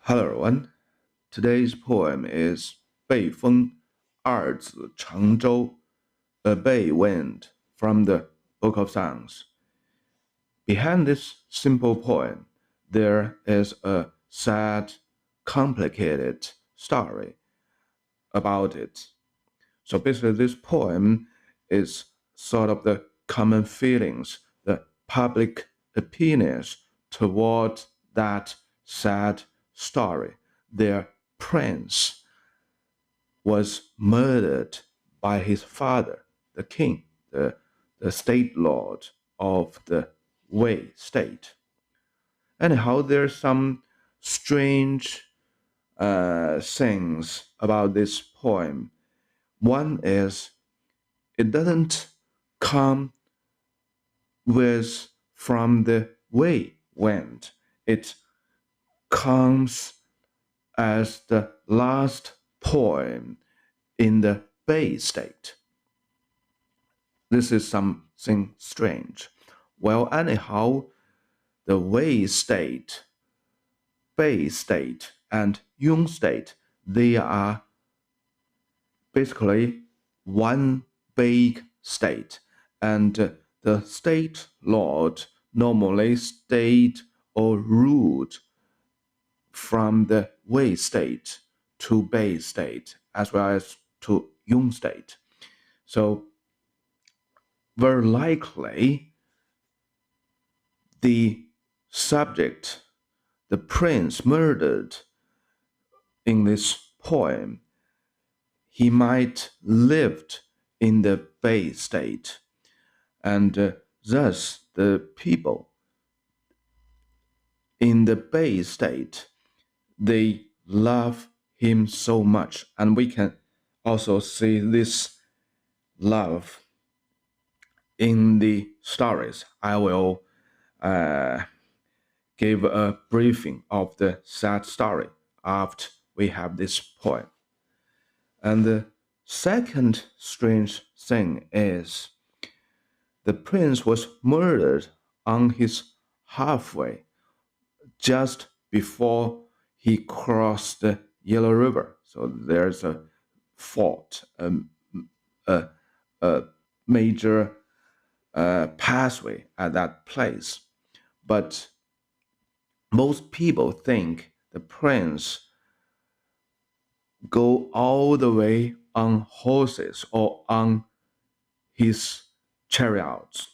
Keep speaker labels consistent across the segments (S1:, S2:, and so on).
S1: Hello everyone. Today's poem is Bei二子乘舟, a Bei Wind from the Book of Songs. Behind this simple poem, there is a sad, complicated story about it. So basically, this poem is sort of the common feelings, the public opinions toward that sad story. Their prince was murdered by his father, the king, the state lord of the Wei state. Anyhow, there's some strange things about this poem. One is it doesn't come from the Wei Wind. It comes as the last poem in the Bei state. This is something strange. Well, anyhow, the Wei state, Bei state, and Yong state, they are basically one big state, and the state lord normally stayed or ruled from the Wei state to Bei state as well as to Yong state. So very likely the subject, the prince murdered in this poem, he might lived in the Bei state, and thus the people in the Bei state, they love him so much, and we can also see this love in the stories. I will give a briefing of the sad story after we have this poem. And the second strange thing is the prince was murdered on his halfway just before he crossed the Yellow River. So there's a fort, a major pathway at that place. But most people think the prince go all the way on horses or on his chariots.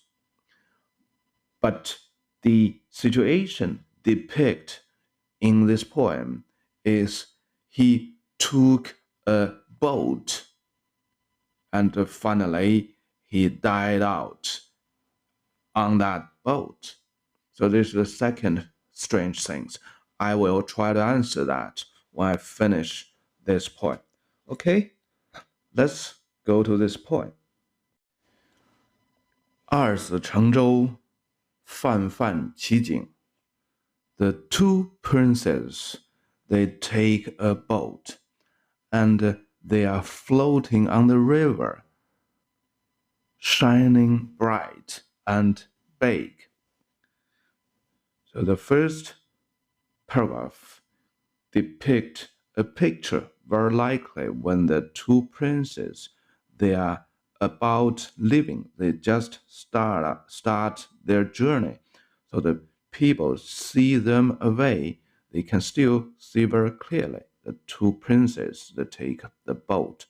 S1: But the situation depicted in this poem is he took a boat and finally he died out on that boat. So this is the second strange thing. I will try to answer that when I finish this point. Okay, let's go to this point. 二子乘舟，泛泛其景. The two princes, they take a boat, and they are floating on the river, shining bright and big. So the first paragraph depicts a picture very likely when the two princes, they are about leaving. They just start their journey. So the people see them away. They can still see very clearly the two princes that take the boat.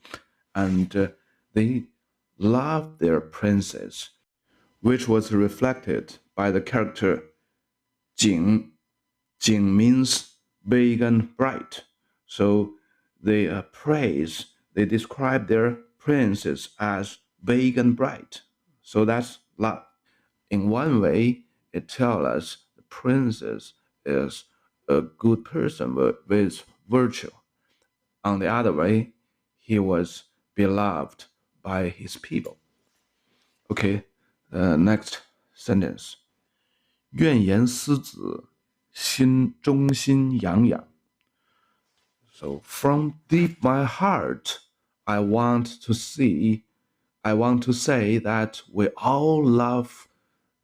S1: And they love their princess, which was reflected by the character Jing. Jing means big and bright. So they praise, they describe their princess as big and bright. So that's love. In one way, it tells us the princess is a good person with virtue. On the other way, he was beloved by his people. Okay, next sentence. 愿言思子，中心养养. So from deep my heart, I want to say that we all love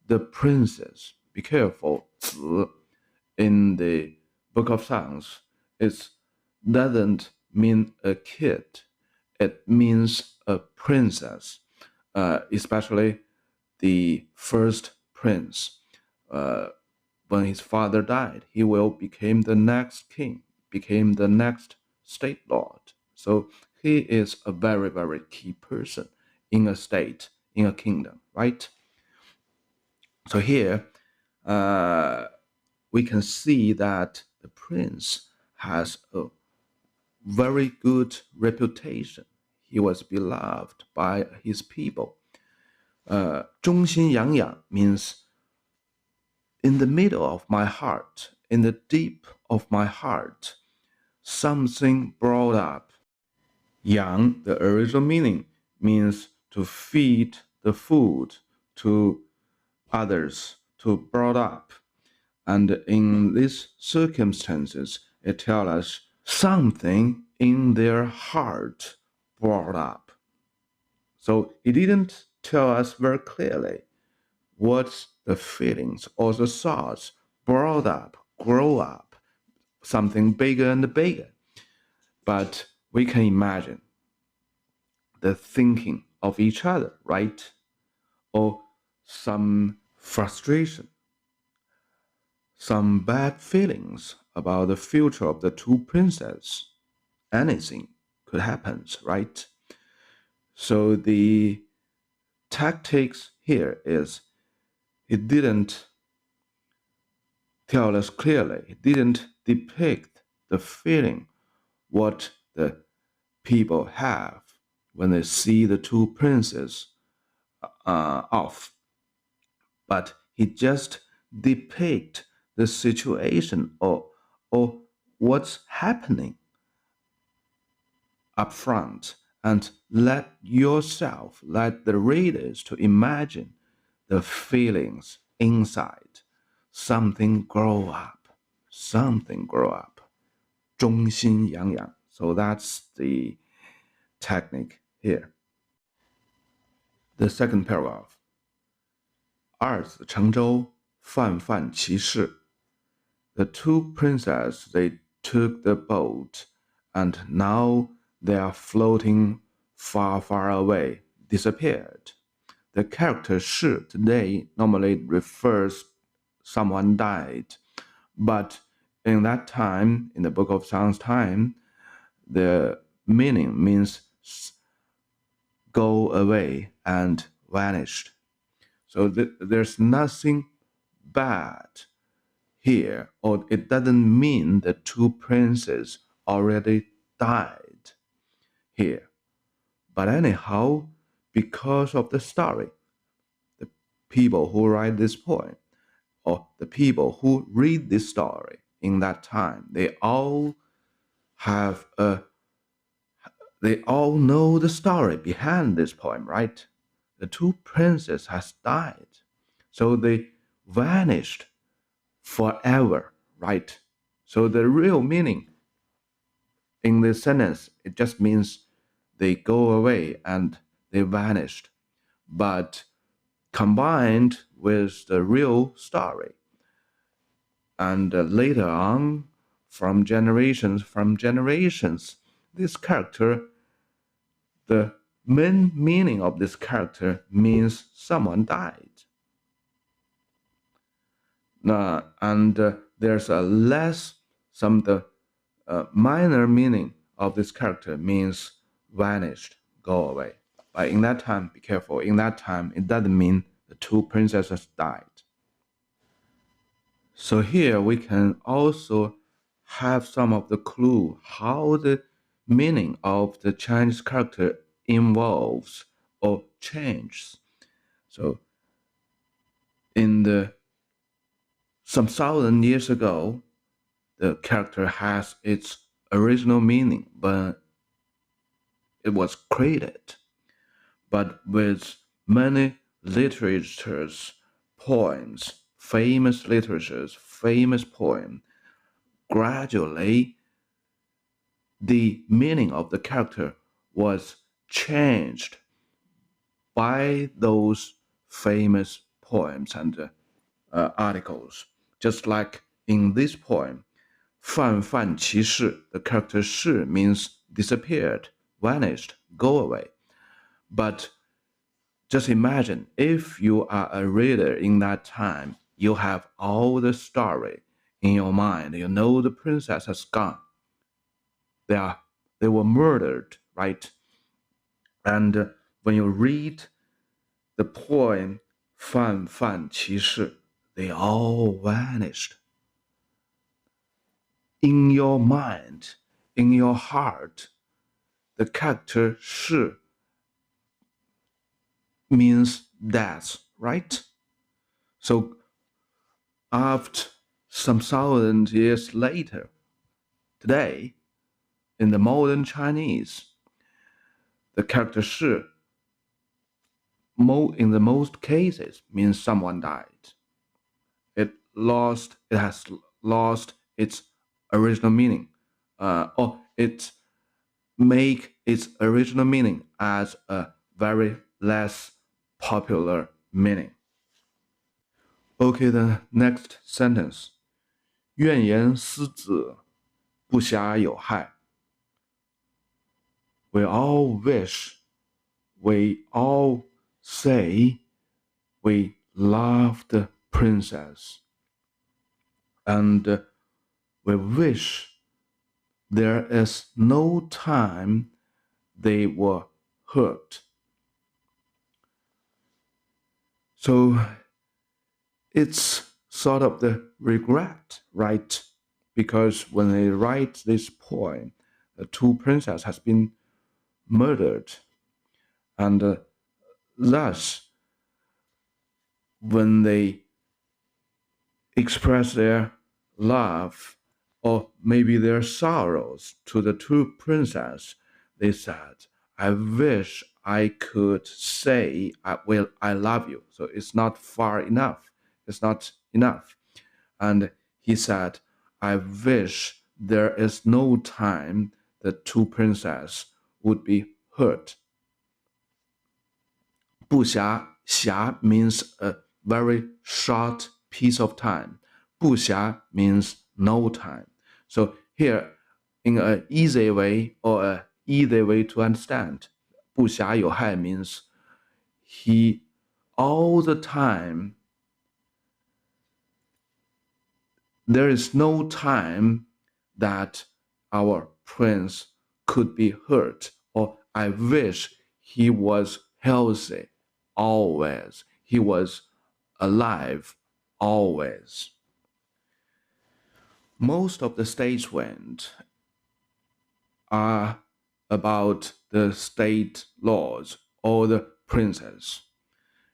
S1: the princess. Be careful. 子 in the Book of Songs it doesn't mean a kid. It means a princess, especially the first prince. When his father died, he will become the next king, became the next state lord. So he is a very, very key person in a state, in a kingdom, right? So here, we can see that the prince has a very good reputation. He was beloved by his people. 中心养养 means in the middle of my heart, in the deep of my heart, something brought up. Yang, the original meaning, means to feed the food to others, to brought up. And in these circumstances, it tells us something in their heart brought up. So it didn't tell us very clearly what the feelings or the thoughts brought up, grow up, something bigger and bigger. But we can imagine the thinking of each other, right? Or some frustration, some bad feelings about the future of the two princes. Anything could happen, right? So the tactics here is it didn't tell us clearly, it didn't depict the feeling what the people have when they see the two princes off. But he just depict the situation or what's happening up front and let yourself, let the readers to imagine the feelings inside. Something grow up, something grow up. 中心养养. So that's the technique here. The second paragraph. 二子乘舟，泛泛其逝. The two princes, they took the boat, and now they are floating far, far away, disappeared. The character Shi today normally refers someone died, but in that time, in the Book of Songs time, the meaning means go away and vanished. So there's nothing bad here, or it doesn't mean the two princes already died here. But anyhow, because of the story, the people who write this poem, or the people who read this story in that time, they all know the story behind this poem, right? The two princes has died, so they vanished forever, right? So the real meaning in this sentence, it just means they go away and they vanished. But combined with the real story, and later on, from generations, this character, the main meaning of this character means someone died. There's the minor meaning of this character means vanished, go away. But in that time, be careful. In that time, it doesn't mean the two princesses died. So here we can also have some of the clue how the meaning of the Chinese character evolves or changes. So some thousand years ago, the character has its original meaning when it was created. But with many literatures, poems, famous poem, gradually the meaning of the character was changed by those famous poems and articles. Just like in this poem, 泛泛其逝, the character Shi means disappeared, vanished, go away. But just imagine if you are a reader in that time, you have all the story in your mind. You know the princess has gone. They were murdered, right? And when you read the poem 泛泛其逝, they all vanished. In your mind, in your heart, the character Shi means death, right? So after some thousand years later, today, in the modern Chinese, the character Shi, in the most cases, means someone died. It has lost its original meaning, or it make its original meaning as a very less popular meaning. Okay, the next sentence. 愿言思子，不瑕有害. We all wish, we all say we love the princess. And we wish there is no time they were hurt. So it's sort of the regret, right? Because when they write this poem, the two princesses has been murdered, and thus when they express their love or maybe their sorrows to the two princesses, they said, I wish I could say I love you. So it's not far enough. It's not enough. And he said, I wish there is no time the two princesses would be hurt. 不暇means a very short piece of time. 不暇 means no time. So here, in an easy way or an easy way to understand, 不瑕有害 means he all the time, there is no time that our prince could be hurt, or I wish he was healthy always. He was alive always. Most of the stage wind are about the state lords or the princess.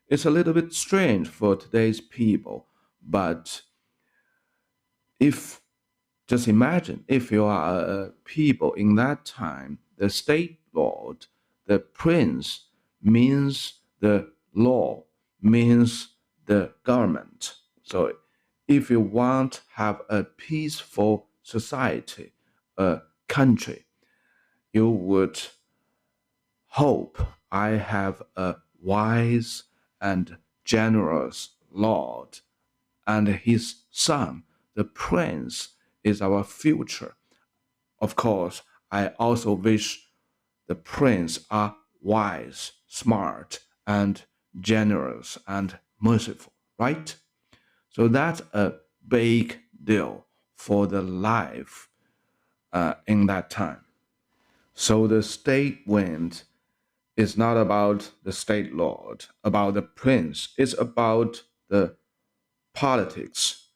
S1: It's a little bit strange for today's people, but just imagine if you are a people in that time, the state lord, the prince means the law, means the government. So if you want to have a peaceful society, a country, you would hope I have a wise and generous lord, and his son, the prince, is our future. Of course, I also wish the prince are wise, smart, and generous and merciful, right? So that's a big deal for the life in that time. So the state wind is not about the state lord, about the prince. It's about the politics,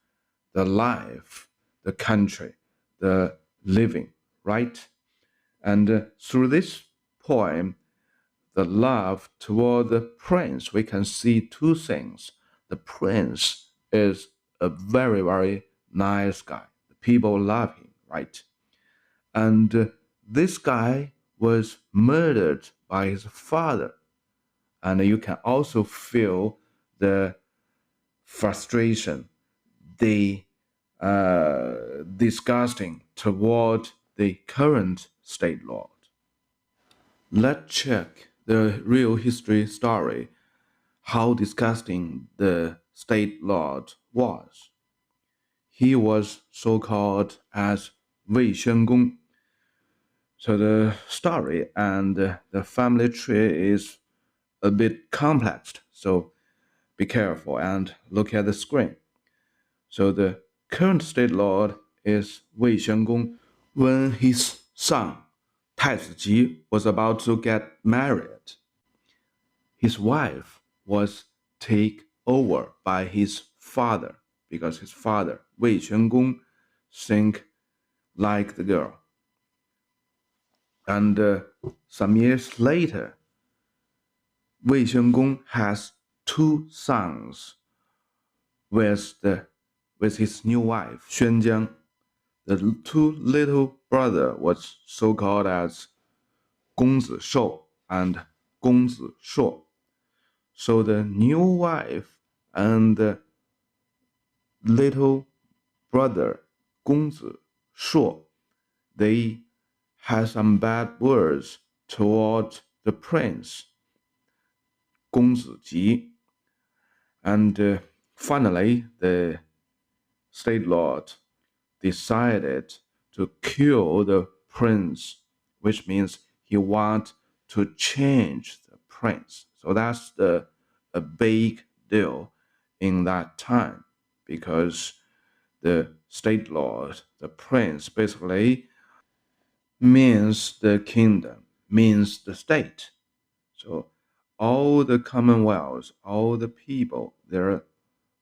S1: the life, the country, the living, right? And through this poem, the love toward the prince, we can see two things. The prince is a very, very nice guy. The people love him, right? And this guy was murdered by his father. And you can also feel the frustration, the disgusting toward the current state lord. Let's check the real history story, how disgusting the state lord was. he was so called as Wei Wind. So the story and the family tree is a bit complex, so be careful and look at the screen. So the current state lord is Wei Wind. When his son, 太子吉, was about to get married, his wife was taken over by his father because his father, Wei Wind, think like the girl. And some years later, Wei Wind has 2 sons with his new wife, Xuanjiang. The 2 little brother was so called as 公子寿 and 公子硕. So the new wife and the little brother 公子硕, they had some bad words toward the prince 公子吉. And finally, the state lord decided to kill the prince, which means he wants to change the prince. So that's a big deal in that time, because the state lord, the prince, basically means the kingdom, means the state. So all the commonwealths, all the people, their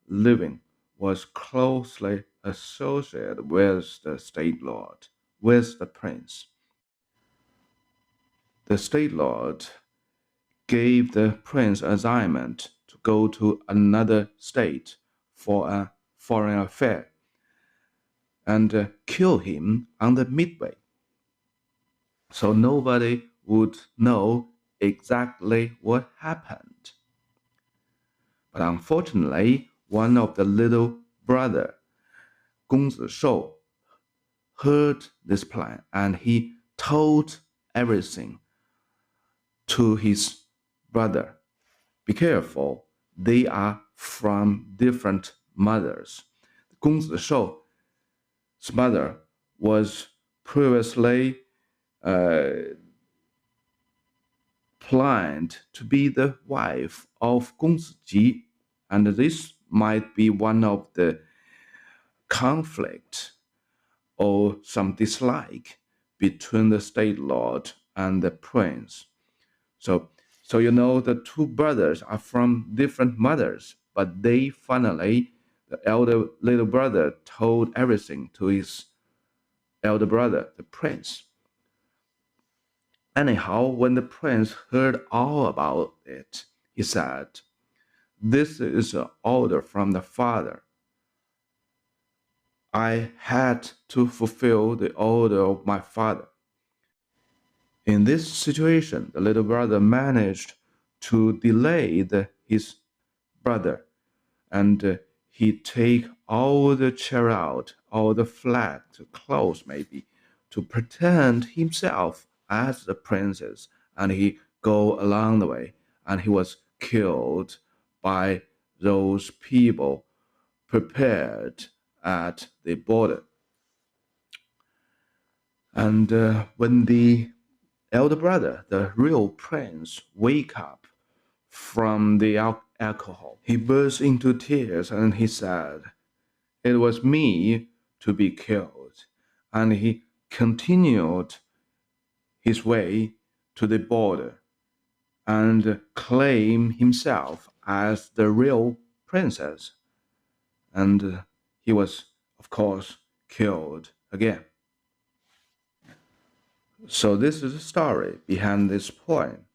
S1: living was closely associated with the state lord, with the prince. The state lord gave the prince assignment to go to another state for a foreign affair and kill him on the midway. So nobody would know exactly what happened. But unfortunately, one of the little brother, 公子寿, heard this plan and he told everything to his brother. Be careful, they are from different mothers. 公子寿 's mother was previously planned to be the wife of 公子吉, and this might be one of the conflict or some dislike between the state lord and the prince. So you know the 2 brothers are from different mothers, but they finally, the elder little brother told everything to his elder brother, the prince. Anyhow, when the prince heard all about it, he said, "This is an order from the father. I had to fulfill the order of my father." In this situation, the little brother managed to delay his brother, and he take all the chariot, all the flag, the clothes maybe, to pretend himself as the princess, and he go along the way, and he was killed by those people prepared at the border. And when the elder brother, the real prince, wake up from the alcohol, he burst into tears and he said, "It was me to be killed." And he continued his way to the border and claimed himself as the real princess. And he was, of course, killed again. So this is the story behind this poem.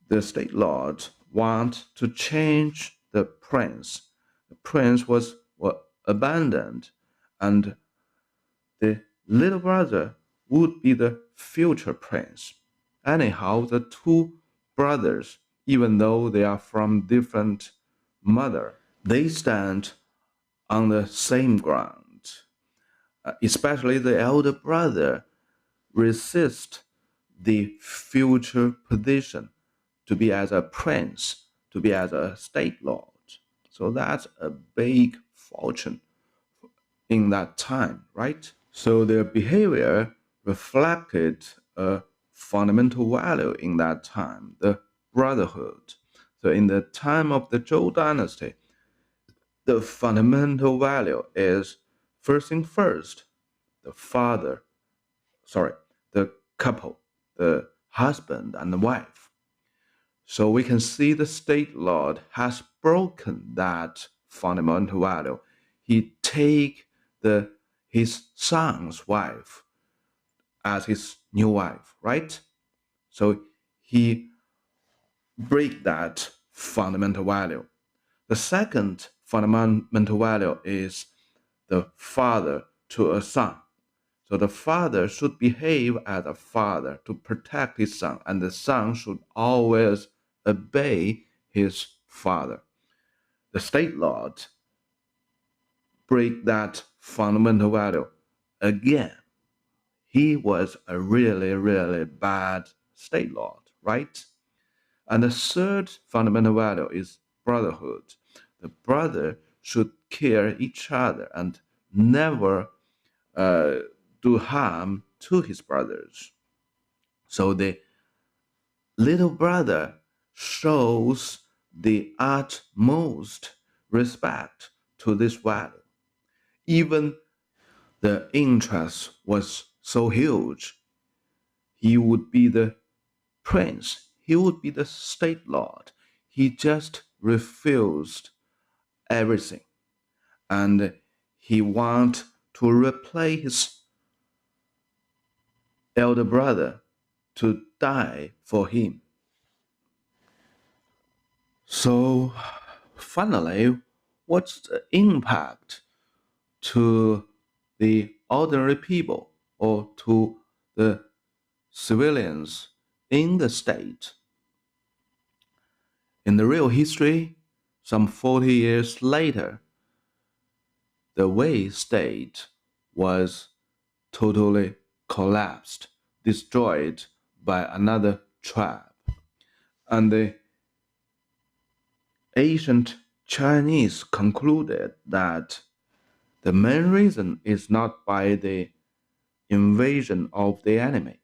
S1: The state lord want to change the prince. The prince was abandoned, and the little brother would be the future prince. Anyhow, the 2 brothers, even though they are from different mother, they stand on the same ground. Especially the elder brother resist the future position to be as a prince, to be as a state lord. So that's a big fortune in that time, right? So their behavior reflected a fundamental value in that time, the brotherhood. So in the time of the Zhou dynasty, the fundamental value is first thing first, the father, sorry, the couple, the husband and the wife. So we can see the state lord has broken that fundamental value. He take his son's wife as his new wife, right? So he break that fundamental value. The second fundamental value is the father to a son. So the father should behave as a father to protect his son, and the son should always obey his father. The state lord break that fundamental value again. He was a really, really bad state lord, right? And the third fundamental value is brotherhood. The brother should care each other and never do harm to his brothers. So the little brother shows the utmost respect to this value. Even the interest was so huge, he would be the prince, he would be the state lord. He just refused everything, and he want to replace his elder brother to die for him. So finally, what's the impact to the ordinary people or to the civilians in the state? In the real history, some 40 years later, the Wei state was totally collapsed, destroyed by another tribe. And the ancient Chinese concluded that the main reason is not by the invasion of the enemy.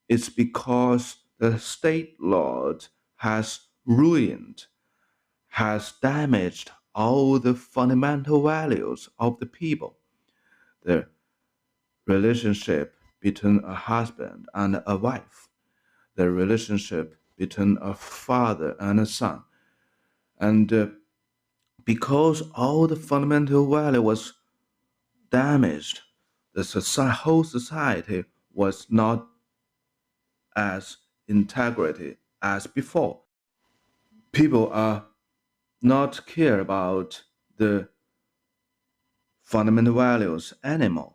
S1: It's because the state lord has ruined, has damaged all the fundamental values of the people. The relationship between a husband and a wife, the relationship between a father and a son. And because all the fundamental value was damaged, the whole society was not as integrated as before. People are not care about the fundamental values anymore.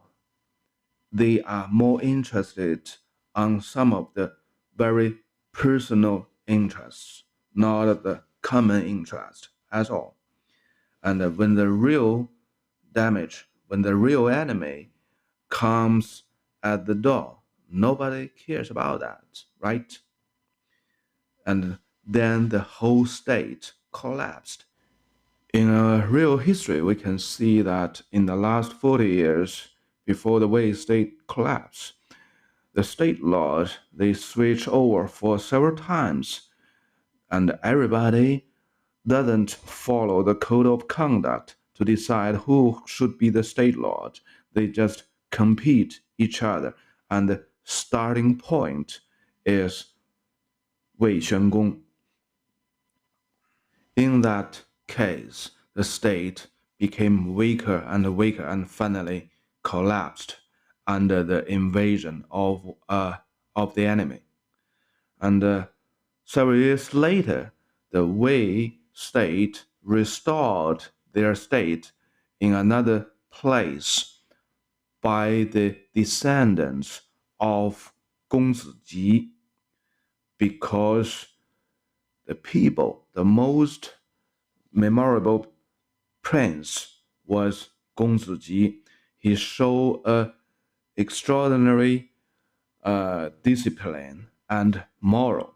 S1: They are more interested on some of the very personal interests, not the common interest at all. And when the real damage, when the real enemy comes at the door, nobody cares about that, right? And then the whole state collapsed. In a real history, we can see that in the last 40 years, before the Wei state collapsed, the state laws, they switched over for several times, and everybody doesn't follow the code of conduct to decide who should be the state lord. They just compete each other, and the starting point is Wei Xuangong. In that case, the state became weaker and weaker and finally collapsed under the invasion of the enemy. And several years later, the Wei state restored their state in another place by the descendants of Gongzi Ji, because the people, the most memorable prince was Gongzi Ji. He showed a extraordinary discipline and moral,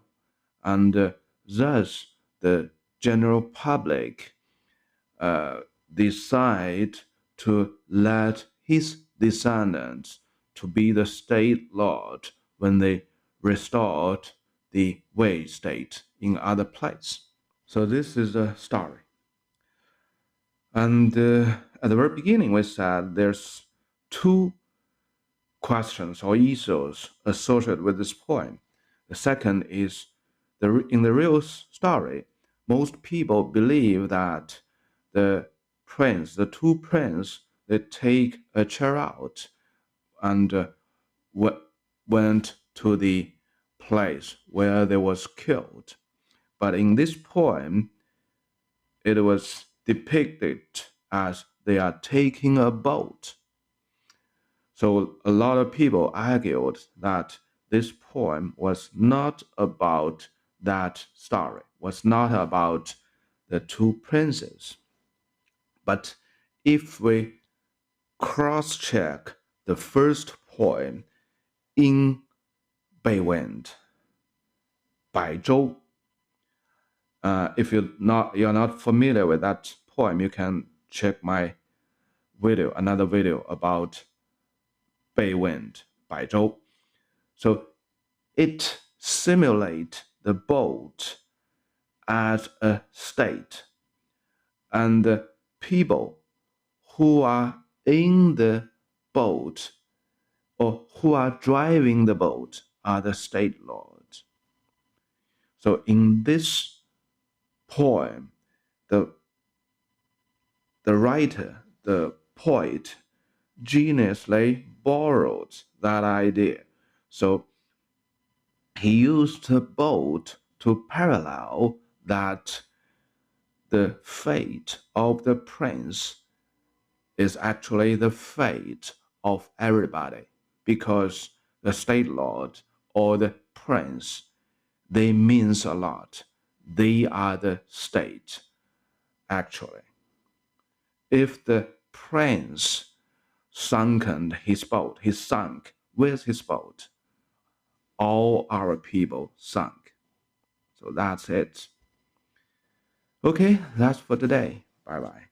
S1: and thus the general public decide to let his descendants to be the state lord when they restored the Wei state in other place. So this is a story. And at the very beginning, we said there's two questions or issues associated with this poem. The second is in the real story, most people believe that the two princes, they take a chariot and went to the place where they was killed. But in this poem, it was depicted as they are taking a boat. So a lot of people argued that this poem was not about that story, was not about the two princes. But if we cross-check the first poem in Bei Wind, Bai Zhou, if you're not familiar with that poem, you can check my video, another video about Bei Wind, Bai Zhou. So it simulates the boat as a state, and the people who are in the boat or who are driving the boat are the state lords. So in this poem, the writer, the poet, geniusly borrowed that idea. So he used the boat to parallel that the fate of the prince is actually the fate of everybody, because the state lord or the prince, they means a lot. They are the state, actually. If the prince sunk with his boat, all our people sunk. So that's it. Okay, that's for today. Bye bye.